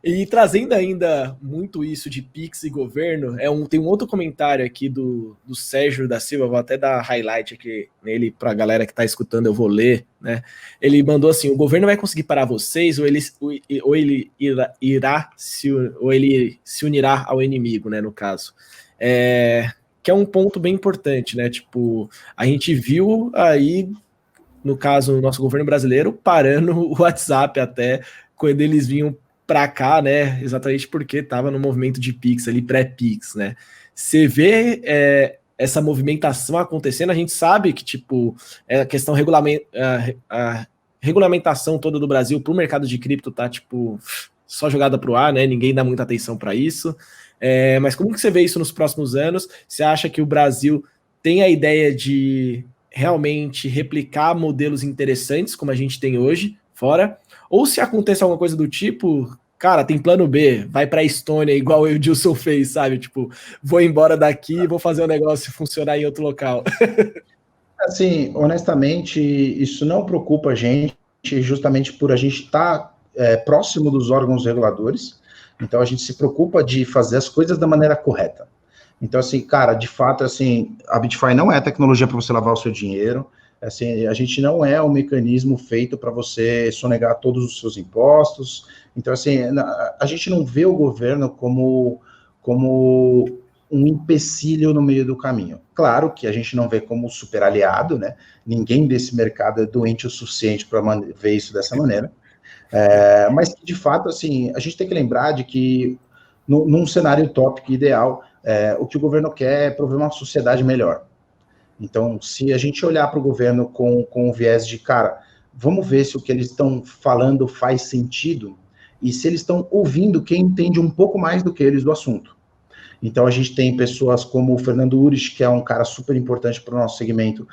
E trazendo ainda muito isso de Pix e governo, tem um outro comentário aqui do Sérgio da Silva, vou até dar highlight aqui nele para a galera que está escutando, eu vou ler, né? Ele mandou assim: o governo vai conseguir parar vocês, ou ele ou ele se unirá ao inimigo, né? No caso. Que é um ponto bem importante, né? Tipo, a gente viu aí, no caso, o nosso governo brasileiro parando o WhatsApp até quando eles vinham para cá, né? Exatamente porque estava no movimento de Pix ali, pré-Pix, né? Você vê essa movimentação acontecendo, a gente sabe que, tipo, a questão a regulamentação toda do Brasil para o mercado de cripto tá, tipo, só jogada para o ar, né? Ninguém dá muita atenção para isso. Mas como que você vê isso nos próximos anos? Você acha que o Brasil tem a ideia de realmente replicar modelos interessantes como a gente tem hoje, fora, ou se acontecer alguma coisa do tipo, cara, tem plano B, vai para a Estônia igual o Edilson fez, sabe? Tipo, vou embora daqui e vou fazer o negócio funcionar em outro local. Assim, honestamente, isso não preocupa a gente, justamente por a gente estar próximo dos órgãos reguladores. Então, a gente se preocupa de fazer as coisas da maneira correta. Então, assim, cara, de fato, assim, a BitFi não é tecnologia para você lavar o seu dinheiro. Assim, a gente não é um mecanismo feito para você sonegar todos os seus impostos. Então, assim, a gente não vê o governo como um empecilho no meio do caminho. Claro que a gente não vê como super aliado, né? Ninguém desse mercado é doente o suficiente para ver isso dessa maneira. Mas, de fato, assim, a gente tem que lembrar de que, num cenário utópico ideal, o que o governo quer é prover uma sociedade melhor. Então, se a gente olhar para o governo com o viés de, cara, vamos ver se o que eles estão falando faz sentido e se eles estão ouvindo quem entende um pouco mais do que eles do assunto. Então, a gente tem pessoas como o Fernando Urich, que é um cara super importante para o nosso segmento,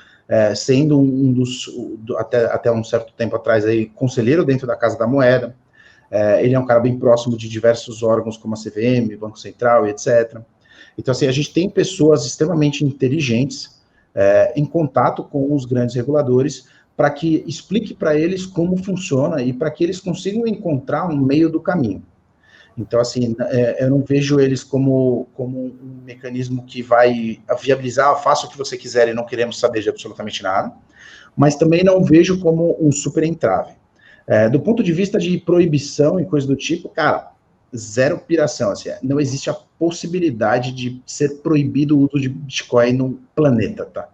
sendo um dos, até um certo tempo atrás, aí, conselheiro dentro da Casa da Moeda. Ele é um cara bem próximo de diversos órgãos, como a CVM, Banco Central e etc. Então, assim, a gente tem pessoas extremamente inteligentes em contato com os grandes reguladores para que explique para eles como funciona e para que eles consigam encontrar um meio do caminho. Então, assim, eu não vejo eles como um mecanismo que vai viabilizar, faça o que você quiser e não queremos saber de absolutamente nada, mas também não vejo como um super entrave. Do ponto de vista de proibição e coisa do tipo, cara, zero piração, assim, não existe a possibilidade de ser proibido o uso de Bitcoin no planeta, tá?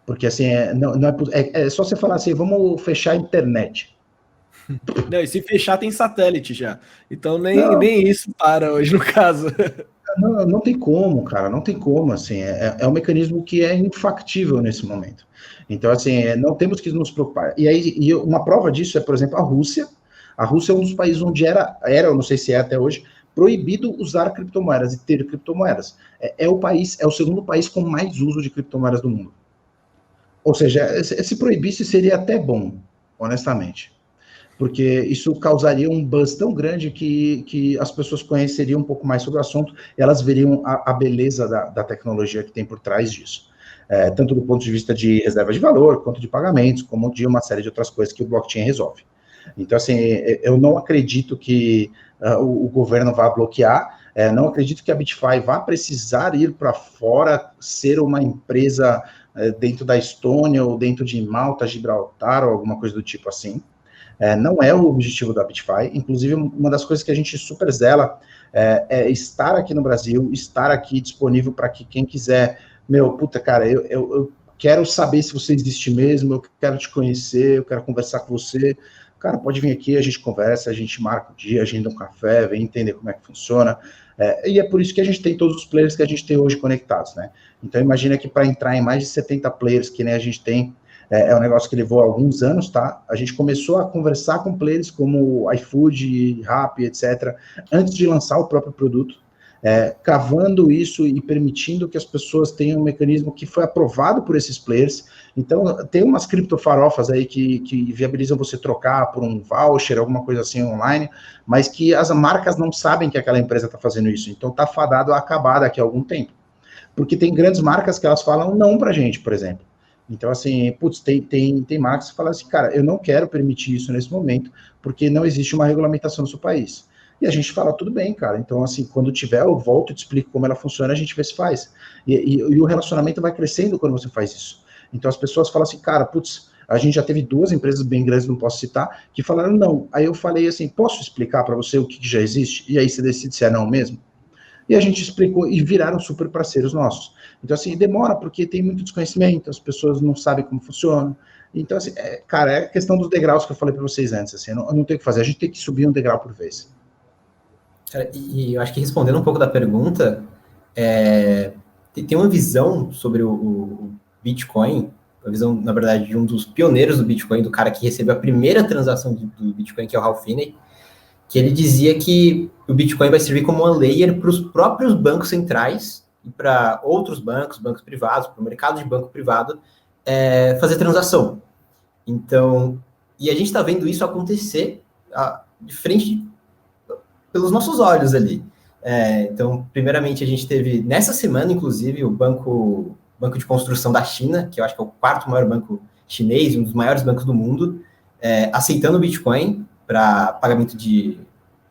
Porque, assim, não é só você falar assim, vamos fechar a internet. Não, e se fechar tem satélite já. Então Não, nem isso para hoje, no caso. não tem como, cara, não tem como, assim, um mecanismo que é infactível nesse momento. Então, assim, não temos que nos preocupar. E aí, uma prova disso é, por exemplo, a Rússia. A Rússia é um dos países onde eu não sei se é até hoje, proibido usar criptomoedas e ter criptomoedas. É o segundo país com mais uso de criptomoedas do mundo. Ou seja, se proibisse seria até bom, honestamente. Porque isso causaria um buzz tão grande que as pessoas conheceriam um pouco mais sobre o assunto, e elas veriam a beleza da tecnologia que tem por trás disso. Tanto do ponto de vista de reserva de valor, quanto de pagamentos, como de uma série de outras coisas que o blockchain resolve. Então, assim, eu não acredito que o governo vá bloquear, não acredito que a BitFi vá precisar ir para fora, ser uma empresa dentro da Estônia, ou dentro de Malta, Gibraltar, ou alguma coisa do tipo assim. Não é o objetivo da BitFi. Inclusive, uma das coisas que a gente super zela é estar aqui no Brasil, estar aqui disponível para que quem quiser, puta, cara, eu quero saber se você existe mesmo, eu quero te conhecer, eu quero conversar com você. Cara, pode vir aqui, a gente conversa, a gente marca o dia, agenda um café, vem entender como é que funciona. E é por isso que a gente tem todos os players que a gente tem hoje conectados, né? Então, imagina que para entrar em mais de 70 players que nem a gente tem, um negócio que levou alguns anos, tá? A gente começou a conversar com players como iFood, Rappi, etc., antes de lançar o próprio produto, cavando isso e permitindo que as pessoas tenham um mecanismo que foi aprovado por esses players. Então, tem umas criptofarofas aí que viabilizam você trocar por um voucher, alguma coisa assim online, mas que as marcas não sabem que aquela empresa está fazendo isso. Então, está fadado a acabar daqui a algum tempo. Porque tem grandes marcas que elas falam não para a gente, por exemplo. Então, assim, putz, tem marcas que falam assim, cara, eu não quero permitir isso nesse momento, porque não existe uma regulamentação no seu país. E a gente fala, tudo bem, cara. Então, assim, quando tiver, eu volto e te explico como ela funciona, a gente vê se faz. E o relacionamento vai crescendo quando você faz isso. Então, as pessoas falam assim, cara, putz, a gente já teve 2 empresas bem grandes, não posso citar, que falaram não. Aí eu falei assim, posso explicar para você o que já existe? E aí você decide se é não mesmo? E a gente explicou e viraram super parceiros nossos. Então, assim, demora porque tem muito desconhecimento, as pessoas não sabem como funciona. Então, assim, cara, é a questão dos degraus que eu falei para vocês antes, assim, eu não tenho o que fazer, a gente tem que subir um degrau por vez. Cara, e eu acho que respondendo um pouco da pergunta, tem uma visão sobre o Bitcoin, a visão, na verdade, de um dos pioneiros do Bitcoin, do cara que recebeu a primeira transação do Bitcoin, que é o Ralph Finney, que ele dizia que o Bitcoin vai servir como uma layer para os próprios bancos centrais e para outros bancos, bancos privados, para o mercado de banco privado, fazer transação. Então, e a gente está vendo isso acontecer de frente pelos nossos olhos ali. Então, primeiramente, a gente teve, nessa semana, inclusive, o Banco de Construção da China, que eu acho que é o 4º maior banco chinês, um dos maiores bancos do mundo, aceitando o Bitcoin para pagamento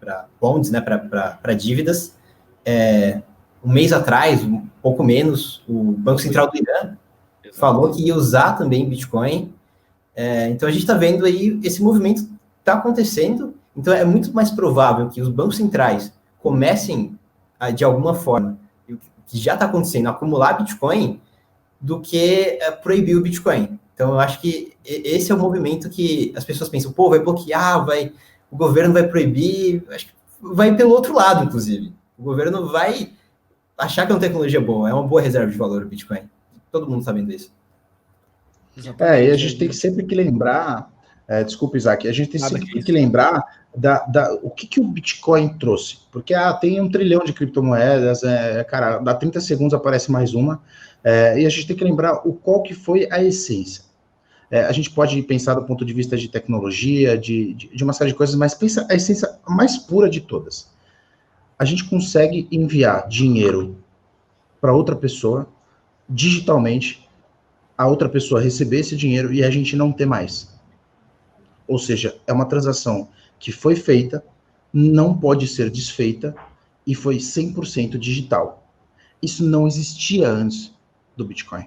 para bonds, né, para dívidas. Um mês atrás, um pouco menos, o Banco Central do Irã falou que ia usar também Bitcoin. Então, a gente está vendo aí, esse movimento está acontecendo. Então, é muito mais provável que os bancos centrais comecem, de alguma forma, que já está acontecendo, acumular Bitcoin, do que proibir o Bitcoin. Então, eu acho que esse é o movimento que as pessoas pensam, pô, vai bloquear, o governo vai proibir, acho que vai pelo outro lado, inclusive. O governo vai achar que é uma tecnologia boa, é uma boa reserva de valor o Bitcoin. Todo mundo está vendo isso. E a gente tem que sempre que lembrar, desculpa, Isaac, a gente tem sempre que lembrar o que o Bitcoin trouxe. Porque tem 1 trilhão de criptomoedas, cara, dá 30 segundos aparece mais uma, e a gente tem que lembrar qual que foi a essência. A gente pode pensar do ponto de vista de tecnologia, de uma série de coisas, mas pensa a essência mais pura de todas. A gente consegue enviar dinheiro para outra pessoa, digitalmente, a outra pessoa receber esse dinheiro e a gente não ter mais. Ou seja, é uma transação que foi feita, não pode ser desfeita e foi 100% digital. Isso não existia antes do Bitcoin.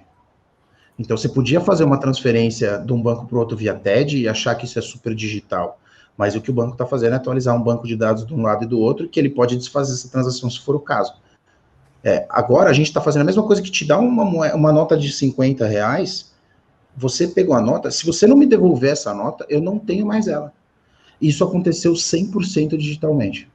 Então, você podia fazer uma transferência de um banco para o outro via TED e achar que isso é super digital. Mas o que o banco está fazendo é atualizar um banco de dados de um lado e do outro, que ele pode desfazer essa transação se for o caso. Agora, a gente está fazendo a mesma coisa que te dá uma nota de R$50, você pegou a nota, se você não me devolver essa nota, eu não tenho mais ela. Isso aconteceu 100% digitalmente.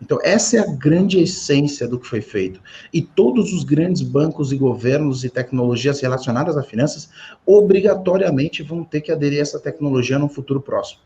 Então, essa é a grande essência do que foi feito. E todos os grandes bancos e governos e tecnologias relacionadas a finanças, obrigatoriamente vão ter que aderir a essa tecnologia no futuro próximo.